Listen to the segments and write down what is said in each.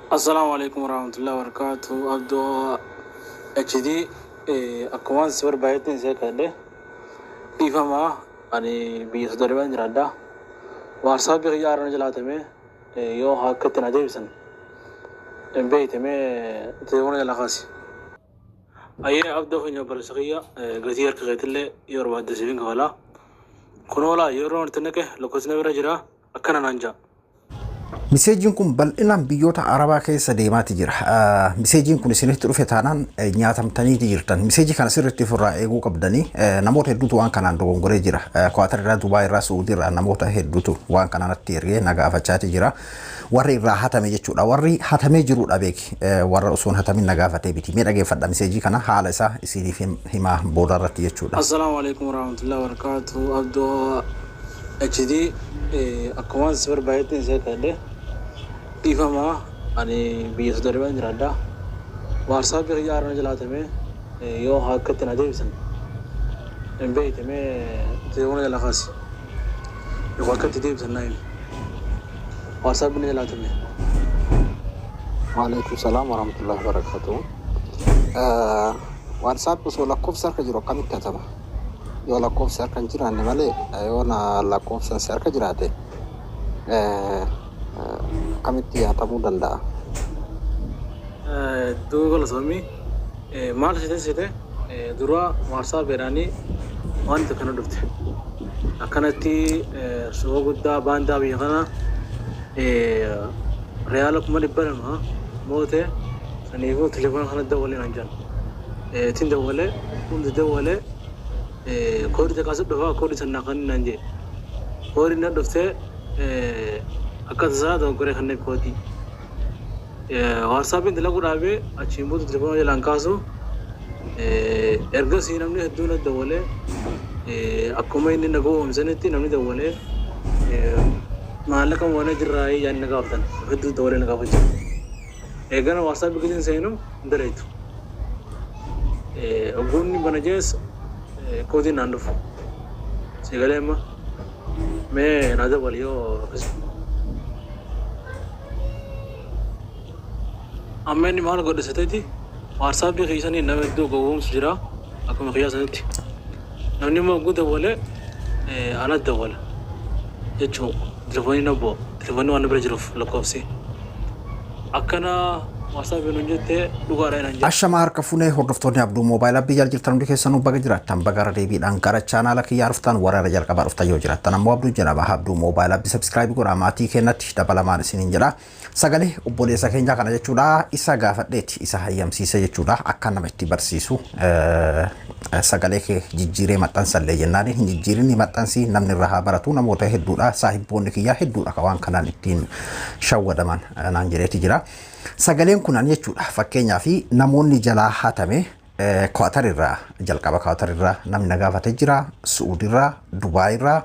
السلام عليكم ورحمة الله وبركاته. أبدو HD أكوان سور بايتين زي كده إيفما أني بيصدرون جرادا وارساب بخيارنا جلاتمه يو هاكتنا ديبسن بيتمه تدونا جلاخاسي أيه أبدو هني برسقية غزير كغيتله يوربا دسبين كهلا كنولا يورون تنكه لوكسنا برجرا أكنا نانجا. miseejiin kun bal'inaan biyyoota arabaa keessa deemaati jira. Miseejiin kun isinitti dhufe taanaan nyaatamtanii jirtan. Miseejii kana sirriitti ofirraa eeguu qabdanii namoota hedduutu waan kanaan dogongoree jira. Kwaatar irraa Dubaay irraa Suudii irraa namoota hedduutu waan kanatti ergee nagaafachaati jira. Warri irraa hatame jechuudha. Warri hatamee jiruudha beeki. Warra osoo hatamin nagaafatee biti. Mee dhageeffadha miseejii kana haala isaa isiniif himaa booda irratti jechuudha. Assalaamu alaykum warahmatullahi wabarakatuh. Abdoo HD أكوان سور بايتين زي كده إيفما أني بيصدرون جرادا وارساب بخيارنا جلاتمه يو هاكتنا ديبسن بيتمه تدونا جلاخاسي يو هاكت ديبسن نايم وارساب بنا جلاتمه. وعليكم السلام ورحمة الله وبركاته. واتساب وصول لكوف سرك جرو كم كتبه يو لكوف سرك جرا نمالي أيونا لكوف سرك جراته kamitti hatamuu danda'a? Duuba lasoomii maal site dura waarsaa beeranii wanta kana dhufte akkanatti suuqa guddaa baandaa biyya kana reyaala 200 moote saniifuu telefoona kana dawwalee naan jedhan tin dawwalee hundi dawwalee koodii takaasu dhufaa koodii sannaa kan naan jedhe koodii na dhuftee akka tasaa dogongoree kan koodii WhatsApp inda lagu dhaabe achiin booda telefoona jalaan kaasu ergasii namni hedduun dawwalee akkuma inni na gowwoomsanitti namni dawwalee maallaqa waan jirraayii yaani na gaafatan hedduu dawwalee na gaafachaa eegana WhatsApp gidin seenu dareetu ogguunni bana jees koodii naan dhufu sigalee amma mee na dawwal yoo akkasuma amma inni maal godhasateeti WhatsApp keessanii nama hedduu gowwoomsu jira akkuma qiyaasaatti namni immoo oguu dawwalee ana dawwala jechuun telefoonii nabbo telefoonii waan bira jiruuf lakkoofsi akkana WhatsApp nuun jettee dhugaadha inaan jedhe. Ashama harka fuunee hordoftoonni Abduu Moobaayilaa biyya jirtan hundi keessanuu baga jiraattan bagara deebiidhaan gara chaanaala kiyyaa dhuftan warra jalqabaa dhuftan yoo jiraattan ammoo Abduu jedhama. Abduu Moobaayilaa subscribe godhaa maatii kennatti dabalamaan isiniin jedha. Sagalee obboleessa keenya kana jechuudha isa gaafadheeti isa hayyamsiise jechuudha akka nama itti barsiisu sagalee kee jijjiiree maxxansallee jennaan hin jijjiirinni maxxansi namni irraa haa baratu namoota hedduudha saahibboonni kiyyaa hedduudha waan kanaan ittiin shawwadaman naan jedheeti jira. Sagaleen kunan jechuudha fakkeenyaa fi namoonni jalaa hatame Kwaatar irraa jalqaba Kwaatar irraa namni nagaafate jira Suudii irraa Dubaay irraa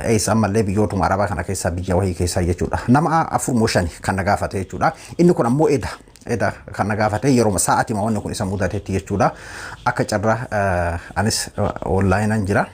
eessa ammallee biyyootuma arabaa kana keessa biyya wahii keessa jechuudha nama 4 kan nagaafate jechuudha inni kun ammoo eda kan nagaafate yeroo sa'aatii ma wanni kun isa mudateetti jechuudha akka carraa anis onlaayinaan jira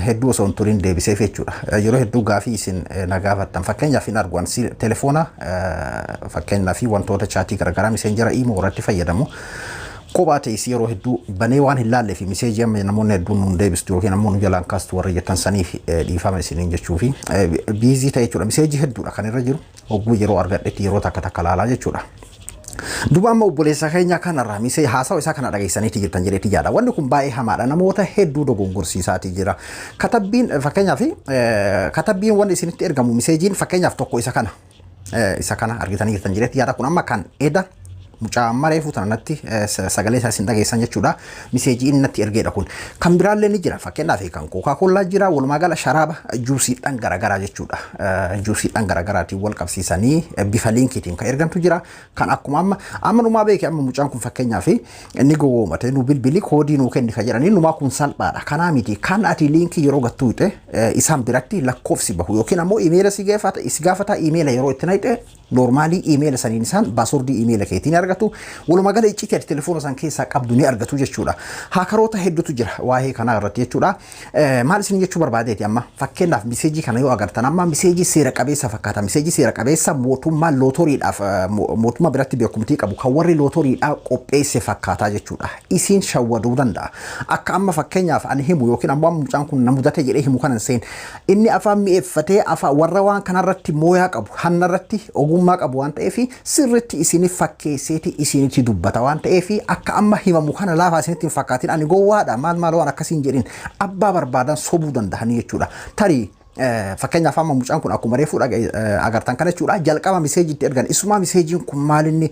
hedduu osoo turiin deebisee jechuudha yeroo hedduu gaafii isin nagaafattan fakkeenyaaf hin argu ansi telefoona fakkeenyaaf wantoota chaatii garagaraa messenjera imo irratti fayyadamu kobaate isi yeroo hedduu banee waan hin laalle fi meseejii amma namoonni hedduun nun deebistu yookiin ammoo nu jalaan kaastu warra jettan saniif dhiifama isiniin jechuu fi biizii ta'e jechuudha meseejii hedduudha kan irra jiru hogguu yeroo argadhetti yeroo takka laalaa jechuudha. Duba amma obboleessa keenya kanarraa misee haasawa isaa kana dhageessaniiti jirtan jedheeti yaada. Wanni kun baay'ee hamaadha. Namoota hedduu dogongorsiisaati jira. Katabbiin fakkeenyaaf katabbiin wanni isinitti ergamu meseejiin fakkeenyaaf tokko isa kana argitanii jirtan jedheeti yaada kun amma kan eda mucaa maree fuutanatti sagalee isaa isin dhageessan jechuudha. Meseejii inni natti ergeedha kun. Kan biraallee ni jira fakkeenyaaf kan Coca-Cola jira walumaa gala sharaaba juusiidhaan garagaraa jechuudha. Juusiidhaan garagaraatiin wal qabsiisanii bifa linkiitiin kan ergantu jira. Kan akkuma amma numaa beekee amma mucaan kun fakkeenyaaf inni gowwoomate nu bilbili koodii nuu kenni kan jedhanii numaa kun salphaadha. Kanaa miti kan ati linkii yeroo gattuute isaan biratti lakkoofsi bahu yookiin ammoo iimeela si gaafata iimeela yeroo itti naqxe normally email saniin isaan password email keetiin argatu walumaa gala iccitii ati telefoona san keessaa qabdu ni argatu jechuudha hakaroota hedduutu jira waa'ee kana irratti jechuudha maal isin jechuu barbaadeeti amma fakkeenyaaf miseejii kana yoo agartan amma miseejii seera qabeessa fakkaata miseejii seera qabeessa mootummaa lootoriidhaaf mootummaa biratti beekumtii qabu kan warri lootoriidhaa qopheesse fakkaata jechuudha isin shawwaduu danda'a akka amma fakkeenyaaf ani himu yookiin ammoo mucaan kun namudate jedhee himu kanan seen inni afaan mi'eeffatee afaan warra waan kanarratti mooyaa qabu hannarratti ogummaa qabu waan ta'eef sirritti isiniif fakkeesseeti isinitti dubbata waan ta'eef akka amma himamu kana laafaa isinitti hin fakkaatin ani gowwaadha maal waan akkasiin jedhin abbaa barbaadan sobuu danda'anii jechuudha tarii fakkeenyaaf amma mucaan kun akkuma reefuu agartan kana jechuudha jalqaba miseejiitti ergan isuma miseejiin kun maalinni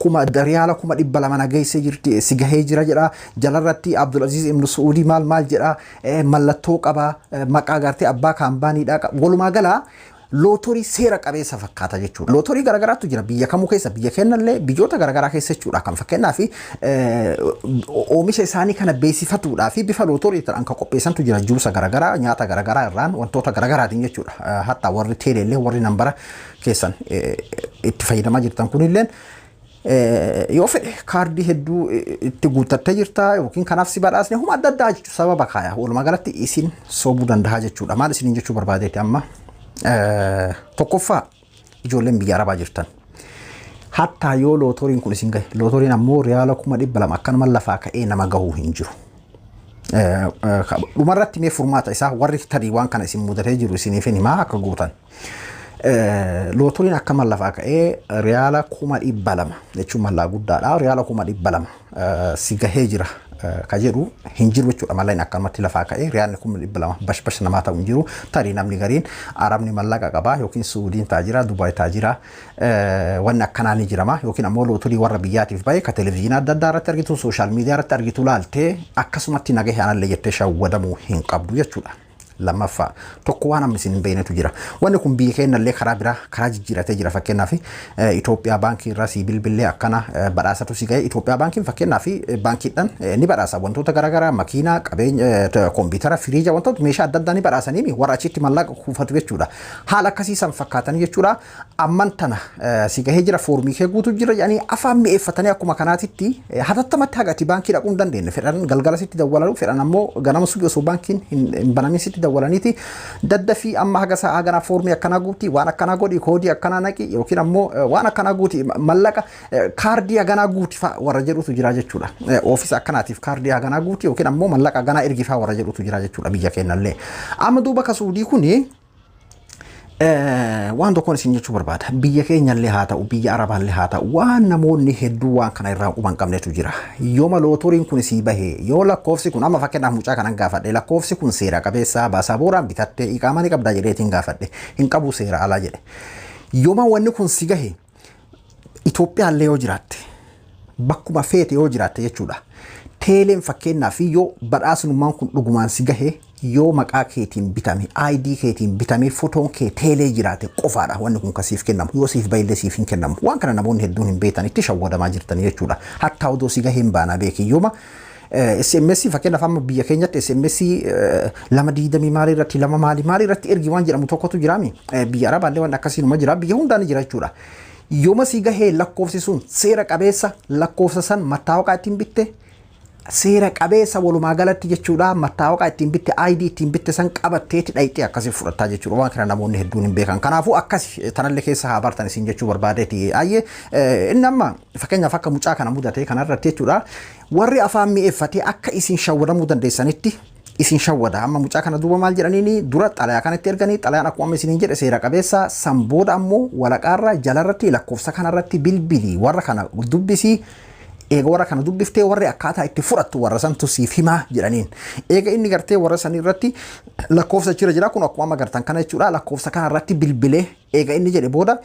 kuma riyaala kuma 200 nageessee jirti si gahee jira jedha jalarratti Abdulaziz ibn Saudi maal jedha mallattoo qaba maqaa gartee abbaa kaampaaniidha walumaa gala lootorii seera qabeessa fakkaata jechuudha. Lootorii garagaraatu jira biyya kamuu keessa biyya kennallee biyyoota garagaraa keessa jechuudha kan fakkeenyaaf oomisha isaanii kana beeksifatuudhaa fi bifa lootorii ta'an kan qopheessantu jira juusa garagaraa nyaata garagaraa irraan wantoota garagaraatiin jechuudha. Hatta warri teeleellee warri nambara keessan itti fayyadamaa jirtan kunilleen yoo fedhe kaardii hedduu itti guuttattee jirta yookiin kanaaf si badhaasne huma adda addaa jechuudha sababa kaaya walumaa galatti isin sobuu danda'a jechuudha. Maal isiniin jechuu barbaadeeti amma tokkoffaa ijoolleen biyya arabaa jirtan hatta yoo lootoriin kun isin gahe lootoriin ammoo riyaala 200 akkanuma lafaa ka'ee nama gahuu hin jiru dhumarratti mee furmaata isaa warri tarii waan kana isin mudatee jiru isiniif himaa akka gootan lootoriin akkama lafaa ka'ee riyaala 200 jechuun mallaa guddaadha riyaala 200 si gahee jira ka jedhu hin jiru jechuudha malleen akkamatti lafaa ka'ee riyaalni 200 bash namaa ta'u hin jiru tarii namni gariin arabni mallaqa qabaa yookiin suudiin taajira dubaay taajira wanni akkanaa ni jirama yookiin ammoo lootorii warra biyyaatiif bahe ka televiziyoonaa adda addaa irratti argitu sooshaal miidiyaa irratti argitu laaltee akkasumatti nagahee anallee jettee shawwadamuu hin qabdu jechuudha. Lammaffaa tokko waan amma isin beeynetu jira wanni kun biyya keenyallee karaa biraa karaa jijjiiratee jira fakkeenyaaf Itoophiyaa baankii irraa si bilbilee akkana badhaasatu si gahe Itoophiyaa baankiin fakkeenyaaf baankiidhaan ni badhaasa wantoota garaagaraa makiinaa qabeenya koompiyuutara firiija wantoota meeshaa adda addaa ni badhaasanii warra achitti mallaqa kuufatu jechuudha haala akkasiisan fakkaatanii jechuudha amman tana si gahee jira foormii kee guutu jira jedhanii afaan mi'eeffatanii akkuma kanaatitti hatattamatti hagati baankii dhaquu hin dandeenye fedhan galgala sitti dawwalalu fedhan ammoo ganama subii osoo baankiin hin banamin sitti dawwalaniti daddafi amma haga sa'a gana foormii akkana guuti waan akkana godhi koodii akkana naqi yookiin ammoo waan akkana guuti mallaqa kaardii hagana guuti fa warra jedhutu jira jechuudha oofisa akkanaatiif kaardii hagana guuti yookiin ammoo mallaqa hagana ergi fa warra jedhutu jira jechuudha biyya keenyallee amma duuba ka suudii kuni waan tokkoon isin jechuu barbaada biyya keenyallee haa ta'u biyya arabaallee haa ta'u waan namoonni hedduu waan kana irraa quban qabnetu jira yooma lootoriin kun sii bahee yoo lakkoofsi kun amma fakkeenyaaf mucaa kanan gaafadhe lakkoofsi kun seera qabeessa baasabooraan bitattee iqaamaa ni qabdaa jedheetiin gaafadhe hin qabu seera alaa jedhe yooma wanni kun si gahe Itoophiyaallee yoo jiraatte bakkuma feete yoo jiraatte jechuudha teeleen fakkeenyaaf yoo badhaasummaan kun dhugumaan si gahe yoo maqaa keetiin bitame ID keetiin bitame fotoon kee teelee jiraate qofaadha wanni kun kasiif kennamu yoo siif baay'ee siif hin kennamu waan kana namoonni hedduun hin beekan itti shawwadamaa jirtan jechuudha hatta odoo si gahee hin baana beeki yooma SMS fakkeenyaaf amma biyya keenyatti SMS 220 maali irratti 2 maali irratti ergi waan jedhamu tokkotu jiraami biyya arabaallee waan akkasiinuma jira biyya hundaan jira jechuudha yooma si gahee lakkoofsi sun seera qabeessa lakkoofsa san mattaawaqaa ittiin bitte seera qabeessa walumaa galatti jechuudha mattaawaqaa ittiin bitte ID ittiin bitte san qabatteeti dhayxee akkasii fudhattaa jechuudha waan kana namoonni hedduun hin beekan kanaafuu akkasi tanallee keessa haa bartan isin jechuu barbaadeeti ayyee inni amma fakkeenyaaf akka mucaa kana mudatee kanarratti jechuudha warri afaan mi'eeffatee akka isin shawwadamuu dandeessanitti isin shawwada amma mucaa kana duuba maal jedhaniini dura xalayaa kanatti erganii xalayaan akkuma isiniin jedhe seera qabeessa san booda ammoo walaqaarra jalarratti lakkoofsa kanarratti bilbilii warra kana dubbisii eega warra kana dubbiftee warri akkaataa itti fudhattu warra santu siif himaa jedhaniin eega inni gartee warra san irratti lakkoofsa jira kun akkuma agartan kana jechuudha lakkoofsa kana irratti bilbilee eega inni jedhe booda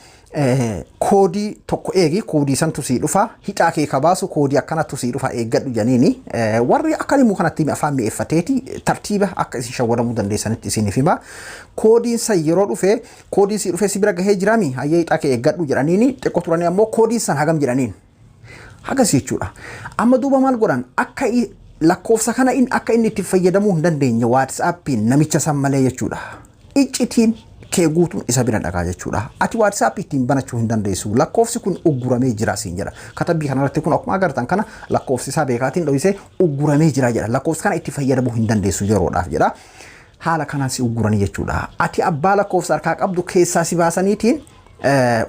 koodii tokko eegi koodii santu sii dhufa hixaa kee kabaasu koodii akkanatu sii dhufa eeggadhu jedhaniini warri akka limu kanatti afaan mi'eeffateeti tartiiba akka isin shawwadamuu dandeessanitti isiniif himaa koodiin san yeroo dhufe koodiin sii dhufe si bira gahee jiraami hayyee hixaa kee eeggadhu jedhaniini xiqqoo turanii ammoo koodiin san hagam jedhaniin hagas jechuudha amma duuba maal godhan akka lakkoofsa kana akka inni itti fayyadamuu hin dandeenye whatsaappiin namicha san malee jechuudha iccitiin kee guutuun isa bira dhagaa jechuudha. Ati WhatsApp ittiin banachuu hin dandeessu. Lakkoofsi kun ugguramee jira siin jedha. Katabbii kanarratti kun akkuma agartan kana lakkoofsi isaa beekaatiin dho'isee ugguramee jira jedha. Lakkoofsi kana itti fayyadamuu hin dandeessu yeroodhaaf jedha. Haala kanaan si ugguranii jechuudha. Ati abbaa lakkoofsa harkaa qabdu keessaa si baasaniitiin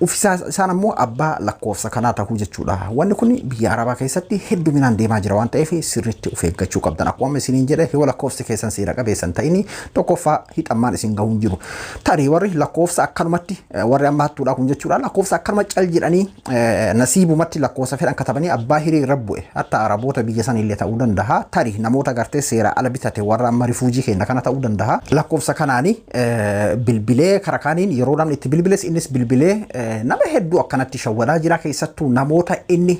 uffisa isaan ammoo abbaa lakkoofsa kanaa ta'uu jechuudha. Wanni kun biyya Arabaa keessatti hedduminaan deemaa jira waan ta'eef sirriitti of eeggachuu qabdan. Akkuma isiniin jedhe yoo lakkoofsi keessan seera qabeessan ta'ini tokkoffaa hixammaan isin gahu hin jiru. Tarii warri lakkoofsa akkanumatti warri amma hattuudha kun jechuudha. Lakkoofsa akkanuma cal jedhanii nasiibumatti lakkoofsa fedhan katabanii abbaa hiriira bu'e hatta Araboota biyya sanillee ta'uu danda'a. Tarii namoota gartee seera ala bitate warra amma rifuujii kenna kana ta'uu danda'a. Lakkoofsa kanaani bilbilee karaa kaaniin yeroo namni itti bilbiles innis bilbilee nama hedduu akkanatti shawwadaa jira keessattuu namoota inni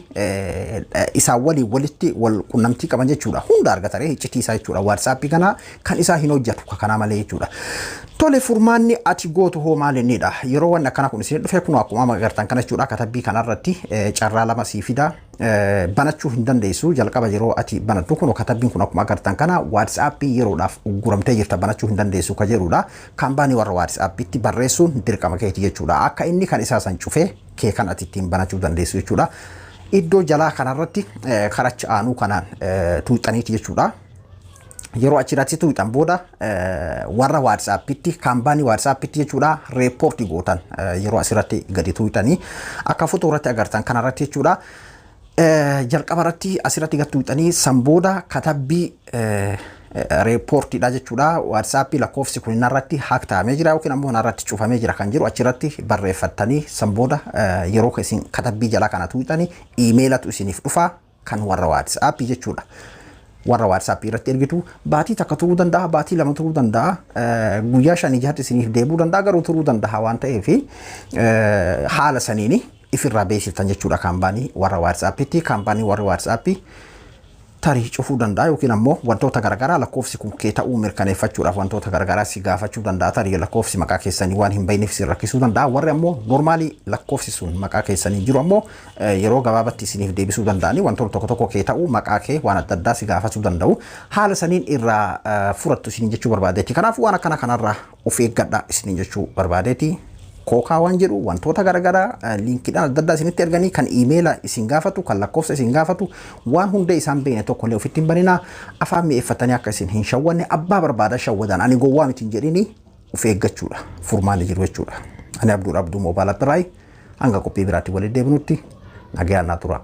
isaa walitti wal qunnamtii qaban jechuudha. Hunda argatanii iccitii isaa jechuudha. WhatsApp kana kan isaa hin hojjetu kana malee jechuudha. Tole furmaanni ati gootu hoo maalinidha. Yeroo wanni akkana kun isin dhufe kun akkuma agartan kana jechuudha. Katabbii kanarratti carraa lama sii fida. Banachuu hin dandeessu. Jalqaba yeroo ati banattu kun katabbiin kun akkuma agartan kana WhatsApp yeroodhaaf ugguramtee jirta banachuu hin dandeessu ka jedhudha. Kaampaanii warra WhatsApp itti barreessuun dirqama keeti jechuudha. Akka inni kan isaa san cufee kee kan ati ittiin banachuu dandeessu jechuudha. Iddoo jalaa kanarratti karacha aanuu kanaan tuuxaniiti jechuudha. Yeroo achirratti tuuxan booda warra WhatsAppitti kaampaanii WhatsAppitti jechuudha reepoortii gootan yeroo asirratti gadi tuuxanii akka footoo irratti agartan kanarratti jechuudha. Jalqaba irratti asirratti gadi tuuxanii san booda katabbii reepoortiidha jechuudha. WhatsApp lakkoofsi kun irratti hatame jira yookiin ammoo irratti cufamee jira kan jiru achirratti barreeffattanii san booda yeroo isin katabbii jala kana tuuxanii iimeelatu isiniif dhufa kan warra WhatsApp jechuudha. Warra WhatsApp irratti ergitu baatii takka turuu danda'a, baatii lama turuu danda'a, guyyaa 5-6 isiniif deebuu danda'a, garuu turuu danda'a waan ta'eef haala saniini ifirraa beeksiftan jechuudha kaampaanii warra WhatsAppitti. Kaampaanii warra WhatsApp tarii cufuu danda'a yookiin ammoo wantoota garaagaraa lakkoofsi kun kee ta'uu mirkaneeffachuudhaaf wantoota garaagaraa si gaafachuu danda'a. Tarii lakkoofsi maqaa keessanii waan hin beekneef si rakkisuu danda'a. Warri ammoo normaalii lakkoofsi sun maqaa keessanii jiru ammoo yeroo gabaabatti isiniif deebisuu danda'anii wantoota tokko tokko kee ta'uu maqaa kee waan adda addaa si gaafachuu danda'u. Haala saniin irraa furattu isiniin jechuu barbaadeeti. Kanaaf waan akkana kanarraa of eeggadha isiniin jechuu barbaadeeti. Kookaa waan jedhu wantoota garaagaraa liinkiidhaan adda addaa isinitti erganii kan iimeela isin gaafatu kan lakkoofsa isin gaafatu waan hunda isaan beekne tokko illee ofitti hin banina afaan mi'eeffatanii akka isin hin shawwanne abbaa barbaada shawwadan ani gowwaa miti hin jedhini of eeggachuudha furmaanni jiru jechuudha. Ani Abduu Moobaala Biraay hanga qophii biraatti walitti deebinutti nagayaan naa tura.